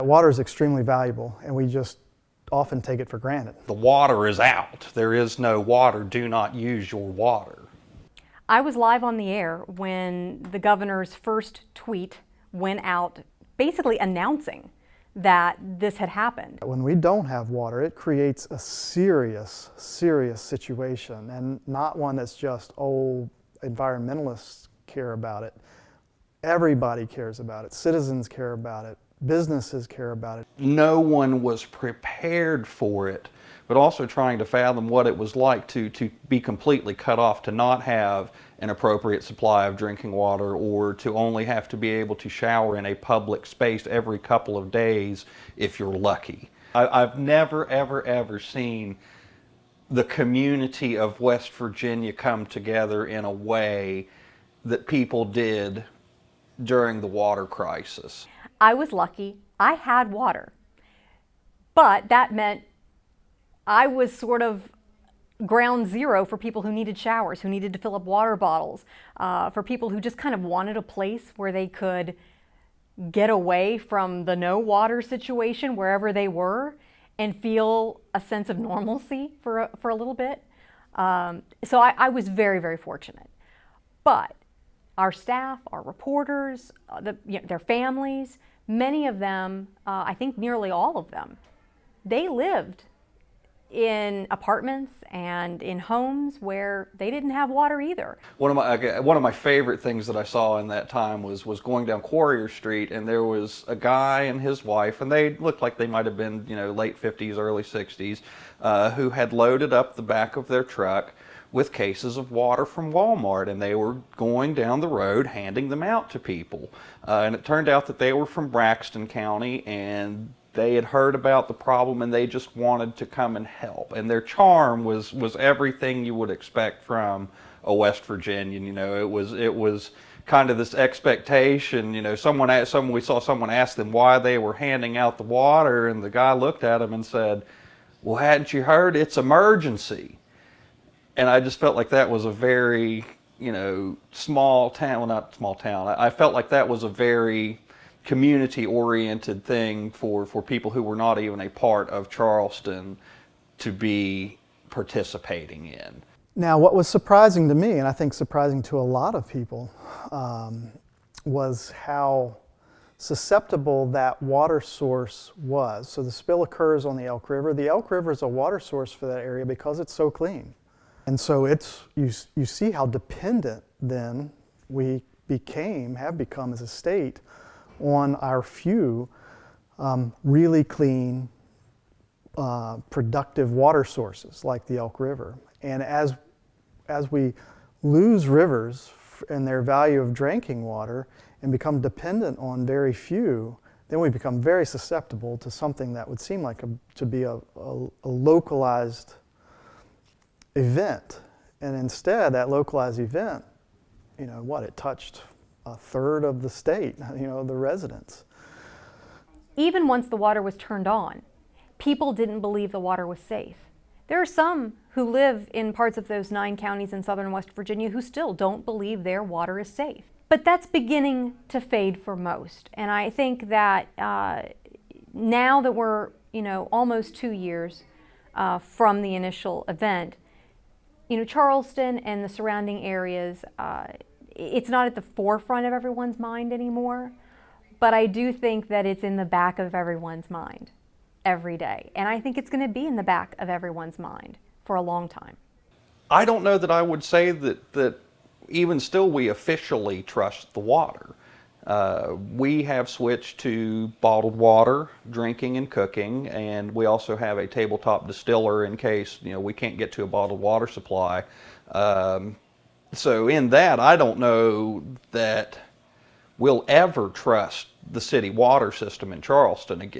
water is extremely valuable, and we just often take it for granted. The water is out. There is no water. Do not use your water. I was live on the air when the governor's first tweet went out basically announcing that this had happened. When we don't have water, it creates a serious, serious situation, and not one that's just, oh, environmentalists care about it. Everybody cares about it. Citizens care about it. Businesses care about it. No one was prepared for it, but also trying to fathom what it was like to be completely cut off, to not have an appropriate supply of drinking water, or to only have to be able to shower in a public space every couple of days if you're lucky. I've never, ever, ever seen the community of West Virginia come together in a way that people did during the water crisis. I was lucky. I had water. But that meant I was sort of ground zero for people who needed showers, who needed to fill up water bottles, for people who just kind of wanted a place where they could get away from the no water situation wherever they were and feel a sense of normalcy for a little bit. So I was very, very fortunate. But our staff, our reporters, their families, many of them, I think nearly all of them, they lived in apartments and in homes where they didn't have water either. One of my favorite things that I saw in that time was going down Quarrier Street, and there was a guy and his wife, and they looked like they might have been, late 50s, early 60s, who had loaded up the back of their truck with cases of water from Walmart, and they were going down the road handing them out to people. And it turned out that they were from Braxton County, and they had heard about the problem, and they just wanted to come and help. And their charm was everything you would expect from a West Virginian. It was kind of this expectation. We saw someone ask them why they were handing out the water, and the guy looked at him and said, "Well, hadn't you heard? It's emergency." And I just felt like that was a very, small town, well, not small town. I felt like that was a very community-oriented thing for people who were not even a part of Charleston to be participating in. Now, what was surprising to me, and I think surprising to a lot of people, was how susceptible that water source was. So the spill occurs on the Elk River. The Elk River is a water source for that area because it's so clean. And so you see how dependent then we have become as a state on our few really clean, productive water sources like the Elk River. And as we lose rivers and their value of drinking water and become dependent on very few, then we become very susceptible to something that would seem like to be a localized event. And instead, that localized event, it touched a third of the state, the residents. Even once the water was turned on, people didn't believe the water was safe. There are some who live in parts of those 9 counties in southern West Virginia who still don't believe their water is safe. But that's beginning to fade for most. And I think that now that we're, almost 2 years from the initial event, Charleston and the surrounding areas, it's not at the forefront of everyone's mind anymore, but I do think that it's in the back of everyone's mind every day. And I think it's going to be in the back of everyone's mind for a long time. I don't know that I would say that even still we officially trust the water. We have switched to bottled water, drinking and cooking, and we also have a tabletop distiller in case we can't get to a bottled water supply. So in that, I don't know that we'll ever trust the city water system in Charleston again.